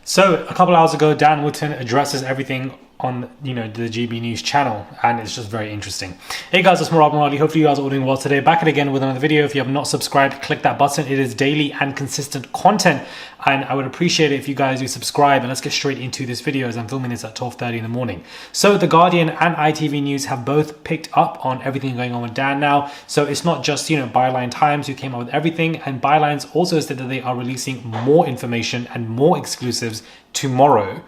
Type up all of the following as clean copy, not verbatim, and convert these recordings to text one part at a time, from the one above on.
So a couple hours ago, Dan Wooton addresses everything on the GB News channel, and it's just very interesting. Hey guys, it's Murad Murali. Hopefully you guys are all doing well today. Back again with another video. If you have not subscribed, click that button. It is daily and consistent content, and I would appreciate it if you guys do subscribe. And let's get straight into this video as I'm filming this at 12:30 in the morning. So The Guardian and ITV News have both picked up on everything going on with Dan now. So it's not just Byline Times who came up with everything, and Bylines also said that they are releasing more information and more exclusives tomorrow.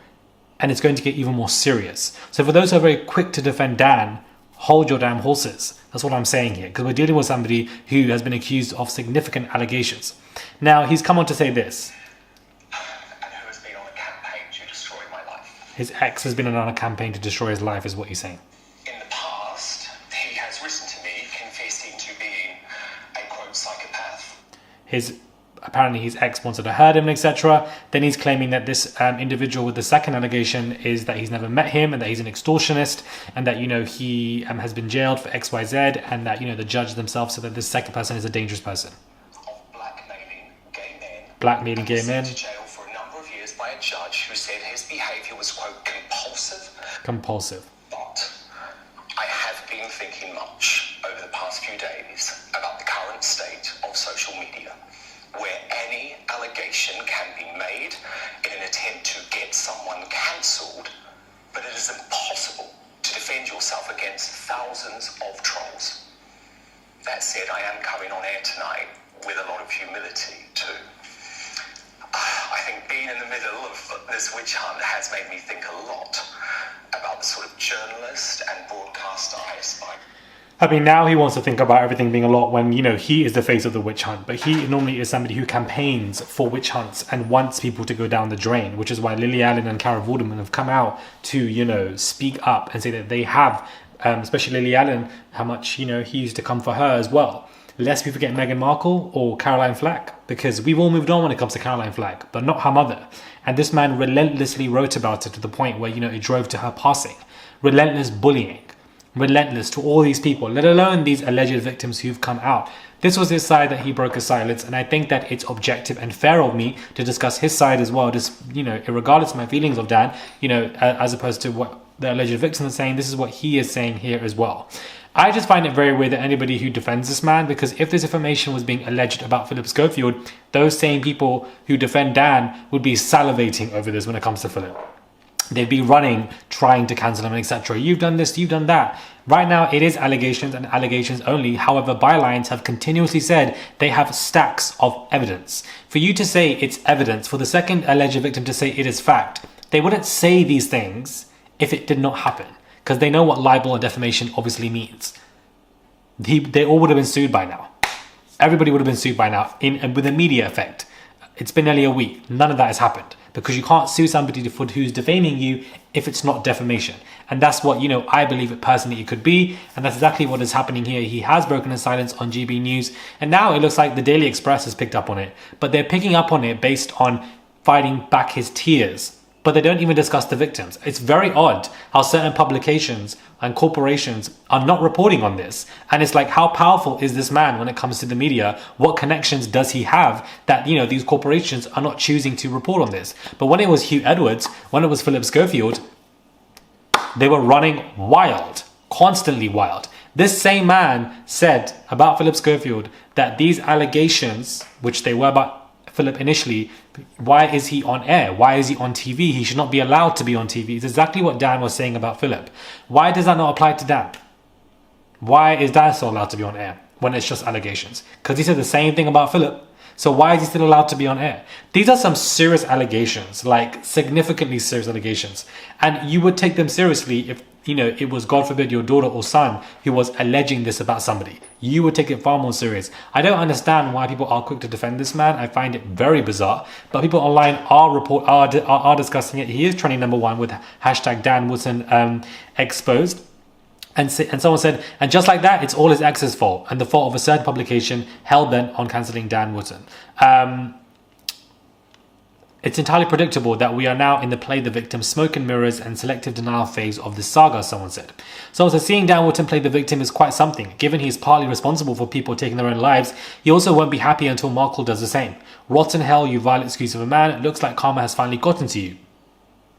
And it's going to get even more serious. So for those who are very quick to defend Dan, hold your damn horses. That's what I'm saying here, because we're dealing with somebody who has been accused of significant allegations. Now, he's come on to say this. And who has been on a campaign to destroy my life. His ex has been on a campaign to destroy his life, is what he's saying. In the past, he has written to me confessing to being a, quote, psychopath. Apparently his ex wanted to hurt him, etc. Then he's claiming that this individual with the second allegation is that he's never met him and that he's an extortionist, and that he has been jailed for XYZ, and that the judge themselves said that this second person is a dangerous person. Of blackmailing gay men. Blackmailing gay men. Sent to jail for a number of years by a judge who said his behaviour was, quote, compulsive. Compulsive. But I have been thinking much over the past few days about the current state of social media, where any allegation can be made in an attempt to get someone cancelled, but it is impossible to defend yourself against thousands of trolls. That said, I am coming on air tonight with a lot of humility too. I think being in the middle of this witch hunt has made me think a lot about the sort of journalist and broadcaster I aspire. I mean, now he wants to think about everything being a lot when, he is the face of the witch hunt. But he normally is somebody who campaigns for witch hunts and wants people to go down the drain, which is why Lily Allen and Cara Vorderman have come out to, speak up and say that they have, especially Lily Allen, how much, he used to come for her as well. Lest we forget Meghan Markle or Caroline Flack, because we've all moved on when it comes to Caroline Flack, but not her mother. And this man relentlessly wrote about it to the point where, it drove to her passing. Relentless bullying. Relentless to all these people, let alone these alleged victims who've come out. This was his side that he broke his silence, and I think that it's objective and fair of me to discuss his side as well, just, regardless of my feelings of Dan, as opposed to what the alleged victims are saying. This is what he is saying here as well. I just find it very weird that anybody who defends this man, because if this information was being alleged about Philip Schofield, those same people who defend Dan would be salivating over this when it comes to Philip. They'd be running, trying to cancel him, etc. You've done this, you've done that. Right now, it is allegations and allegations only. However, Bylines have continuously said they have stacks of evidence. For you to say it's evidence, for the second alleged victim to say it is fact, they wouldn't say these things if it did not happen, because they know what libel and defamation obviously means. They all would have been sued by now. Everybody would have been sued by now with a media effect. It's been nearly a week. None of that has happened, because you can't sue somebody for who's defaming you if it's not defamation. And that's what, I believe it personally it could be. And that's exactly what is happening here. He has broken his silence on GB News. And now it looks like the Daily Express has picked up on it. But they're picking up on it based on fighting back his tears. But they don't even discuss the victims. It's very odd how certain publications and corporations are not reporting on this. And it's like, how powerful is this man when it comes to the media? What connections does he have that, these corporations are not choosing to report on this? But when it was Hugh Edwards, when it was Philip Schofield, they were running wild, constantly wild. This same man said about Philip Schofield that these allegations, which they were about Philip initially, why is he on air? Why is he on TV? He should not be allowed to be on TV. It's exactly what Dan was saying about Philip. Why does that not apply to Dan? Why is Dan still allowed to be on air when it's just allegations? Because he said the same thing about Philip. So why is he still allowed to be on air? These are some serious allegations, like significantly serious allegations. And you would take them seriously if, it was, God forbid, your daughter or son who was alleging this about somebody. You would take it far more serious. I don't understand why people are quick to defend this man. I find it very bizarre. But people online are discussing it. He is trending #1 with hashtag Dan Wooton exposed. And someone said, and just like that, it's all his ex's fault and the fault of a certain publication hell-bent on cancelling Dan Wooton. It's entirely predictable that we are now in the play the victim, smoke and mirrors and selective denial phase of this saga, someone said. So seeing Dan Wooton play the victim is quite something. Given he is partly responsible for people taking their own lives, he also won't be happy until Markle does the same. Rotten hell, you vile excuse of a man. It looks like karma has finally gotten to you.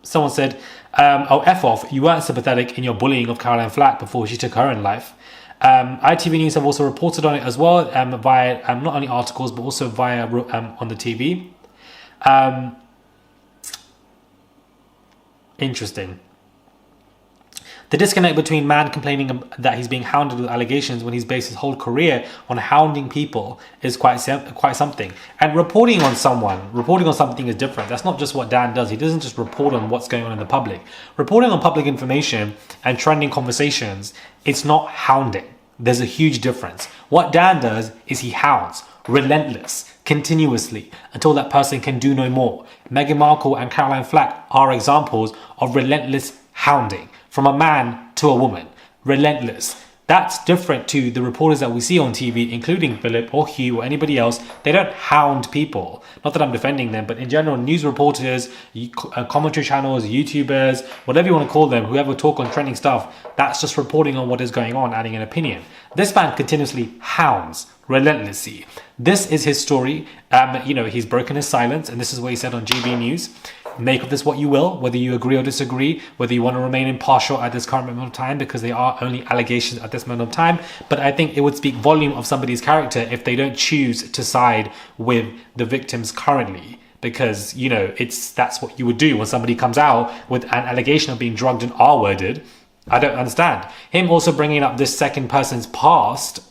Someone said, oh, F off, you weren't sympathetic in your bullying of Caroline Flack before she took her own life. ITV News have also reported on it as well, via not only articles, but also via on the TV. Interesting. The disconnect between man complaining that he's being hounded with allegations when he's based his whole career on hounding people is quite something. And reporting on something is different. That's not just what Dan does. He doesn't just report on what's going on in the public. Reporting on public information and trending conversations, it's not hounding. There's a huge difference. What Dan does is he hounds, relentless, continuously, until that person can do no more. Meghan Markle and Caroline Flack are examples of relentless hounding. From a man to a woman. Relentless. That's different to the reporters that we see on TV, including Philip or Hugh or anybody else. They don't hound people. Not that I'm defending them, but in general, news reporters, commentary channels, YouTubers, whatever you want to call them, whoever talk on trending stuff, that's just reporting on what is going on, adding an opinion. This man continuously hounds relentlessly. This is his story. He's broken his silence, and this is what he said on GB News. Make of this what you will, whether you agree or disagree, whether you want to remain impartial at this current moment of time, because they are only allegations at this moment of time. But I think it would speak volume of somebody's character if they don't choose to side with the victims currently. Because, that's what you would do when somebody comes out with an allegation of being drugged and R-worded. I don't understand. Him also bringing up this second person's past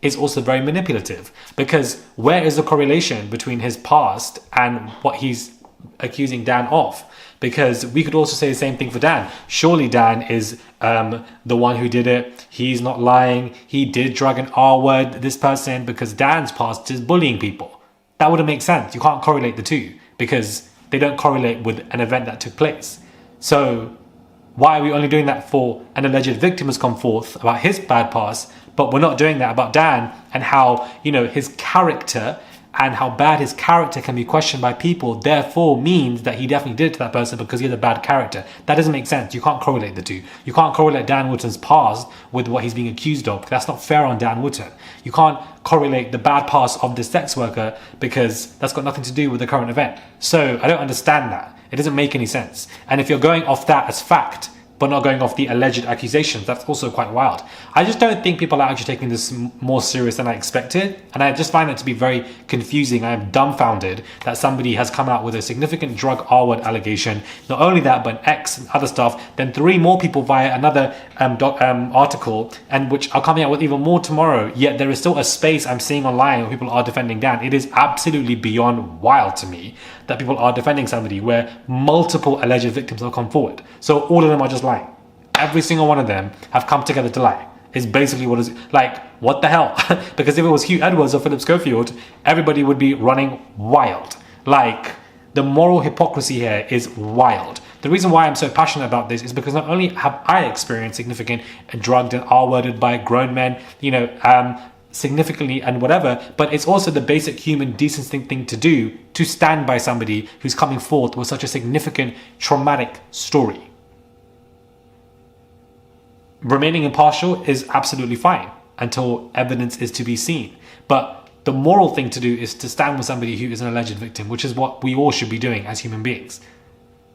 is also very manipulative. Because where is the correlation between his past and what he's accusing Dan of? Because we could also say the same thing for Dan. Surely Dan is the one who did it. He's not lying. He did drug an R-word this person, because Dan's past is bullying people. That wouldn't make sense. You can't correlate the two because they don't correlate with an event that took place. So why are we only doing that for an alleged victim has come forth about his bad past, but we're not doing that about Dan and how, his character and how bad his character can be questioned by people, therefore means that he definitely did it to that person because he has a bad character. That doesn't make sense. You can't correlate the two. You can't correlate Dan Wooton's past with what he's being accused of. That's not fair on Dan Wooton. You can't correlate the bad past of this sex worker because that's got nothing to do with the current event. So I don't understand that. It doesn't make any sense. And if you're going off that as fact, but not going off the alleged accusations, that's also quite wild. I just don't think people are actually taking this more serious than I expected, and I just find it to be very confusing. I am dumbfounded that somebody has come out with a significant drug R-word allegation. Not only that, but X and other stuff, then 3 more people via another article, and which are coming out with even more tomorrow, yet there is still a space I'm seeing online where people are defending Dan. It is absolutely beyond wild to me that people are defending somebody where multiple alleged victims have come forward. So all of them are just lying. Every single one of them have come together to lie. It's basically what is like, what the hell? Because if it was Hugh Edwards or Philip Schofield, everybody would be running wild. Like, the moral hypocrisy here is wild. The reason why I'm so passionate about this is because not only have I experienced significant drugged and R-worded by grown men, significantly and whatever, but it's also the basic human decency thing to do, to stand by somebody who's coming forth with such a significant traumatic story. Remaining impartial is absolutely fine until evidence is to be seen, but the moral thing to do is to stand with somebody who is an alleged victim, which is what we all should be doing as human beings.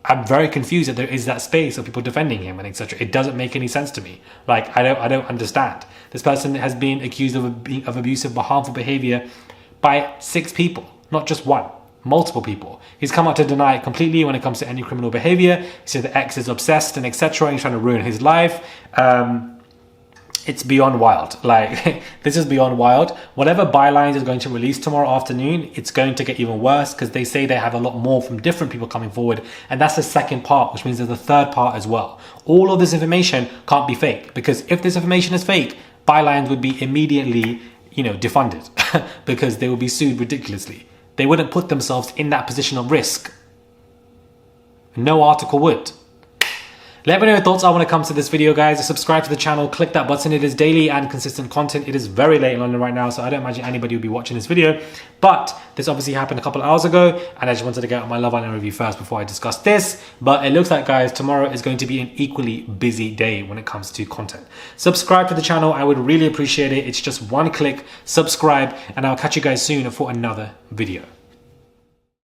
I'm very confused that there is that space of people defending him and etc. It doesn't make any sense to me. Like, I don't understand. This person has been accused of abusive or harmful behavior by 6 people, not just one, multiple people. He's come out to deny it completely when it comes to any criminal behavior. He said the ex is obsessed and etc. He's trying to ruin his life. It's beyond wild. Like, this is beyond wild. Whatever bylines is going to release tomorrow afternoon, it's going to get even worse because they say they have a lot more from different people coming forward. And that's the second part, which means there's a third part as well. All of this information can't be fake, because if this information is fake, bylines would be immediately, defunded because they would be sued ridiculously. They wouldn't put themselves in that position of risk. No article would. Let me know your thoughts are when it comes to this video, guys. Subscribe to the channel, click that button. It is daily and consistent content. It is very late in London right now, so I don't imagine anybody will be watching this video. But this obviously happened a couple of hours ago, and I just wanted to get out my Love Island review first before I discuss this. But it looks like, guys, tomorrow is going to be an equally busy day when it comes to content. Subscribe to the channel. I would really appreciate it. It's just one click, subscribe, and I'll catch you guys soon for another video.